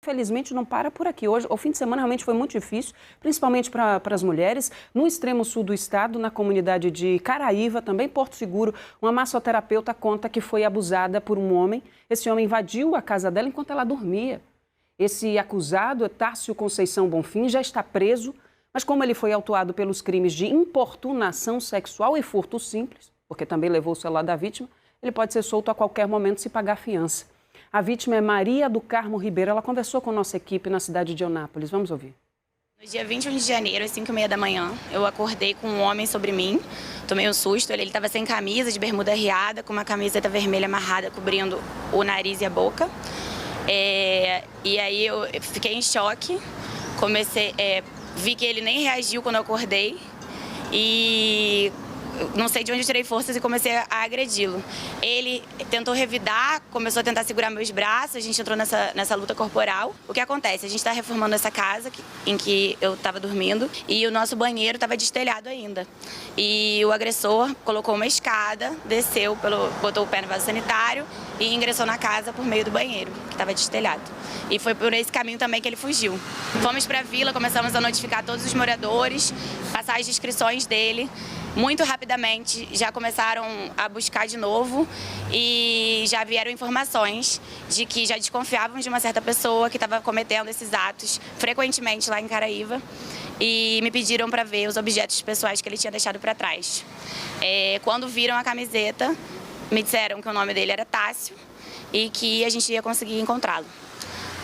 Infelizmente, não para por aqui. Hoje, o fim de semana realmente foi muito difícil, principalmente para as mulheres. No extremo sul do estado, na comunidade de Caraíva, também Porto Seguro, uma massoterapeuta conta que foi abusada por um homem. Esse homem invadiu a casa dela enquanto ela dormia. Esse acusado, Tássio Conceição Bonfim, já está preso, mas como ele foi autuado pelos crimes de importunação sexual e furto simples, porque também levou o celular da vítima, ele pode ser solto a qualquer momento se pagar fiança. A vítima é Maria do Carmo Ribeiro. Ela conversou com a nossa equipe na cidade de Eunápolis. Vamos ouvir. No dia 21 de janeiro, às 5h30 da manhã, eu acordei com um homem sobre mim. Tomei um susto. Ele estava sem camisa, de bermuda riada, com uma camiseta vermelha amarrada, cobrindo o nariz e a boca. E aí eu fiquei em choque. Vi que ele nem reagiu quando eu acordei. E não sei de onde eu tirei forças e comecei a agredi-lo. Ele tentou revidar, começou a tentar segurar meus braços, a gente entrou nessa luta corporal. O que acontece? A gente está reformando essa casa em que eu estava dormindo e o nosso banheiro estava destelhado ainda. E o agressor colocou uma escada, desceu, botou o pé no vaso sanitário e ingressou na casa por meio do banheiro, que estava destelhado. E foi por esse caminho também que ele fugiu. Fomos para a vila, começamos a notificar todos os moradores, passar as descrições dele. Muito rapidamente já começaram a buscar de novo e já vieram informações de que já desconfiavam de uma certa pessoa que estava cometendo esses atos frequentemente lá em Caraíva e me pediram para ver os objetos pessoais que ele tinha deixado para trás. Quando viram a camiseta, me disseram que o nome dele era Tássio e que a gente ia conseguir encontrá-lo.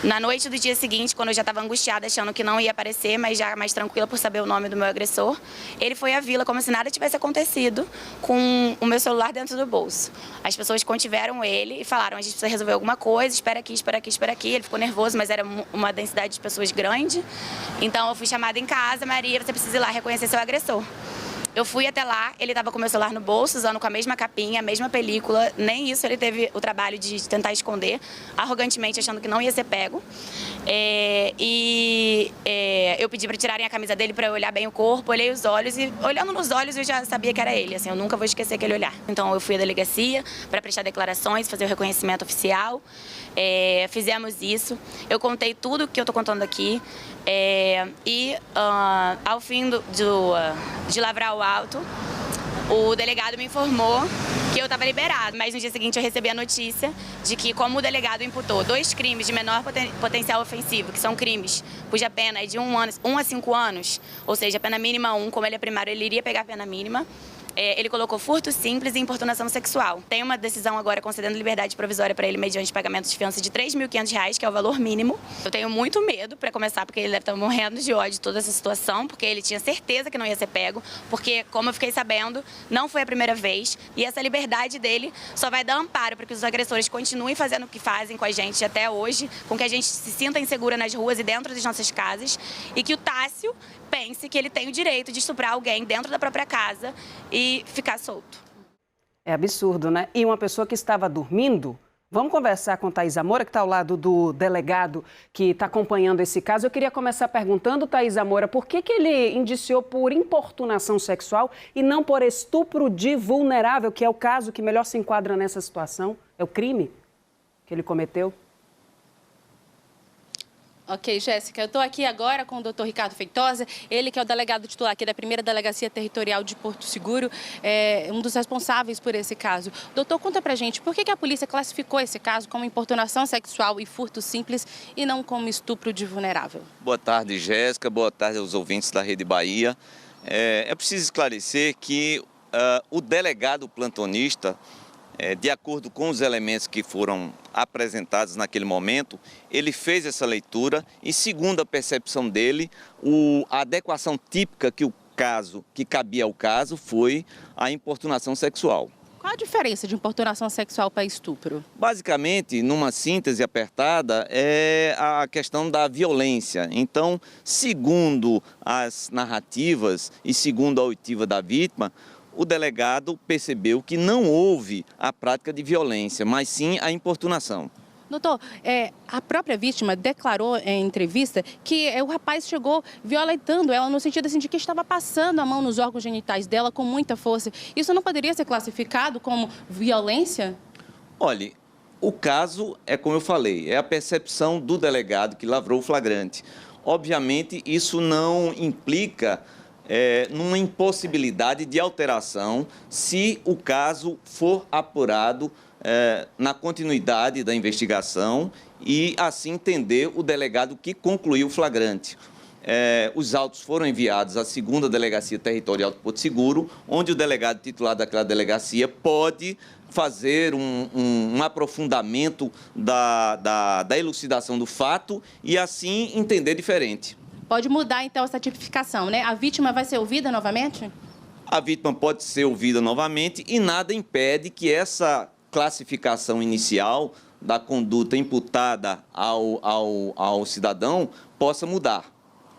Na noite do dia seguinte, quando eu já estava angustiada, achando que não ia aparecer, mas já mais tranquila por saber o nome do meu agressor, ele foi à vila como se nada tivesse acontecido, com o meu celular dentro do bolso. As pessoas contiveram ele e falaram: a gente precisa resolver alguma coisa, espera aqui, espera aqui, espera aqui. Ele ficou nervoso, mas era uma densidade de pessoas grande. Então eu fui chamada em casa: Maria, você precisa ir lá reconhecer seu agressor. Eu fui até lá, ele estava com meu celular no bolso, usando com a mesma capinha, a mesma película. Nem isso ele teve o trabalho de tentar esconder, arrogantemente achando que não ia ser pego. Eu pedi para tirarem a camisa dele para eu olhar bem o corpo, olhei os olhos e, olhando nos olhos, eu já sabia que era ele. Assim, eu nunca vou esquecer aquele olhar. Então eu fui à delegacia para prestar declarações, fazer o reconhecimento oficial. Fizemos isso. Eu contei tudo o que eu estou contando aqui. Ao fim de lavrar o auto, o delegado me informou que eu estava liberado, mas no dia seguinte eu recebi a notícia de que, como o delegado imputou 2 crimes de menor potencial ofensivo, que são crimes cuja pena é de 1 a 5 anos, ou seja, a pena mínima 1, como ele é primário, ele iria pegar a pena mínima. Ele colocou furto simples e importunação sexual. Tem uma decisão agora concedendo liberdade provisória para ele mediante pagamento de fiança de R$ 3.500, que é o valor mínimo. Eu tenho muito medo, para começar, porque ele deve estar morrendo de ódio de toda essa situação, porque ele tinha certeza que não ia ser pego, porque, como eu fiquei sabendo, não foi a primeira vez, e essa liberdade dele só vai dar amparo para que os agressores continuem fazendo o que fazem com a gente até hoje, com que a gente se sinta insegura nas ruas e dentro das nossas casas, e que o Tássio pense que ele tem o direito de estuprar alguém dentro da própria casa e ficar solto. É absurdo, né? E uma pessoa que estava dormindo. Vamos conversar com Thaisa Moura, que está ao lado do delegado que está acompanhando esse caso. Eu queria começar perguntando, Thaisa Moura, por que ele indiciou por importunação sexual e não por estupro de vulnerável, que é o caso que melhor se enquadra nessa situação? É o crime que ele cometeu? Ok, Jéssica, eu estou aqui agora com o doutor Ricardo Feitosa, ele que é o delegado titular aqui da 1ª Delegacia Territorial de Porto Seguro, um dos responsáveis por esse caso. Doutor, conta pra gente, por que a polícia classificou esse caso como importunação sexual e furto simples e não como estupro de vulnerável? Boa tarde, Jéssica, boa tarde aos ouvintes da Rede Bahia. É preciso esclarecer que o delegado plantonista, de acordo com os elementos que foram apresentados naquele momento, ele fez essa leitura e, segundo a percepção dele, a adequação típica que cabia ao caso foi a importunação sexual. Qual a diferença de importunação sexual para estupro? Basicamente, numa síntese apertada, é a questão da violência. Então, segundo as narrativas e segundo a oitiva da vítima, o delegado percebeu que não houve a prática de violência, mas sim a importunação. Doutor, a própria vítima declarou em entrevista que o rapaz chegou violentando ela no sentido assim, de que estava passando a mão nos órgãos genitais dela com muita força. Isso não poderia ser classificado como violência? Olha, O caso é como eu falei, é a percepção do delegado que lavrou o flagrante. Obviamente, isso não implica numa impossibilidade de alteração se o caso for apurado na continuidade da investigação e assim entender o delegado que concluiu o flagrante. Os autos foram enviados à 2ª Delegacia Territorial de Porto Seguro, onde o delegado titular daquela delegacia pode fazer um aprofundamento da elucidação do fato e assim entender diferente. Pode mudar, então, essa tipificação, né? A vítima vai ser ouvida novamente? A vítima pode ser ouvida novamente e nada impede que essa classificação inicial da conduta imputada ao cidadão possa mudar.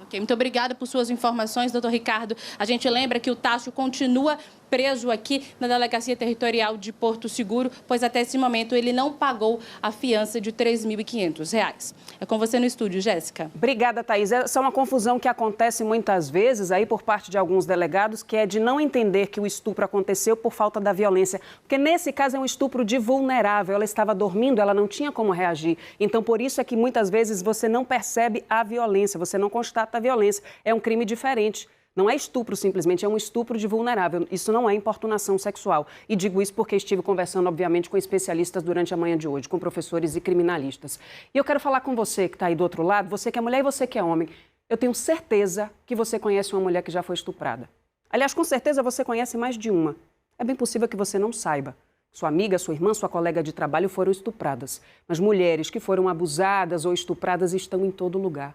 Ok, muito obrigada por suas informações, doutor Ricardo. A gente lembra que o Tássio continua preso aqui na Delegacia Territorial de Porto Seguro, pois até esse momento ele não pagou a fiança de R$ 3.500. É com você no estúdio, Jéssica. Obrigada, Thaís. Essa é uma confusão que acontece muitas vezes aí por parte de alguns delegados, que é de não entender que o estupro aconteceu por falta da violência. Porque nesse caso é um estupro de vulnerável. Ela estava dormindo, ela não tinha como reagir. Então, por isso é que muitas vezes você não percebe a violência, você não constata a violência. É um crime diferente. Não é estupro simplesmente, é um estupro de vulnerável. Isso não é importunação sexual. E digo isso porque estive conversando, obviamente, com especialistas durante a manhã de hoje, com professores e criminalistas. E eu quero falar com você que está aí do outro lado, você que é mulher e você que é homem. Eu tenho certeza que você conhece uma mulher que já foi estuprada. Aliás, com certeza você conhece mais de uma. É bem possível que você não saiba. Sua amiga, sua irmã, sua colega de trabalho foram estupradas. Mas mulheres que foram abusadas ou estupradas estão em todo lugar.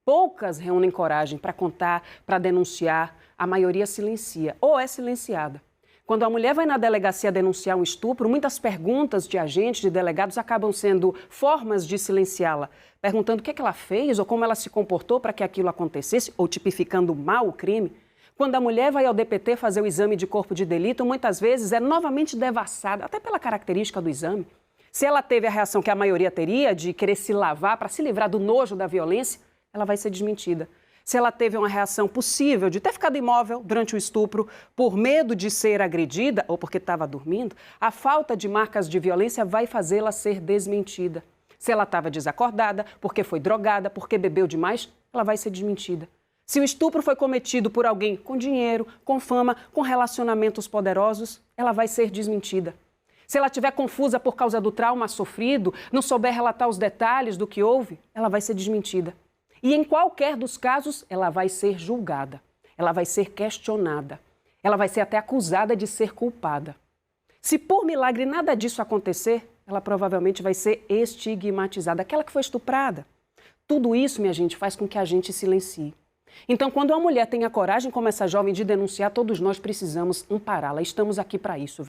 Poucas reúnem coragem para contar, para denunciar. A maioria silencia ou é silenciada. Quando a mulher vai na delegacia denunciar um estupro, muitas perguntas de agentes, de delegados, acabam sendo formas de silenciá-la. Perguntando o que ela fez ou como ela se comportou para que aquilo acontecesse, ou tipificando mal o crime. Quando a mulher vai ao DPT fazer o exame de corpo de delito, muitas vezes é novamente devassada, até pela característica do exame. Se ela teve a reação que a maioria teria, de querer se lavar para se livrar do nojo da violência, ela vai ser desmentida. Se ela teve uma reação possível de ter ficado imóvel durante o estupro por medo de ser agredida ou porque estava dormindo, a falta de marcas de violência vai fazê-la ser desmentida. Se ela estava desacordada, porque foi drogada, porque bebeu demais, ela vai ser desmentida. Se o estupro foi cometido por alguém com dinheiro, com fama, com relacionamentos poderosos, ela vai ser desmentida. Se ela estiver confusa por causa do trauma sofrido, não souber relatar os detalhes do que houve, ela vai ser desmentida. E em qualquer dos casos, ela vai ser julgada, ela vai ser questionada, ela vai ser até acusada de ser culpada. Se por milagre nada disso acontecer, ela provavelmente vai ser estigmatizada, aquela que foi estuprada. Tudo isso, minha gente, faz com que a gente silencie. Então, quando uma mulher tem a coragem, como essa jovem, de denunciar, todos nós precisamos ampará-la. Estamos aqui para isso.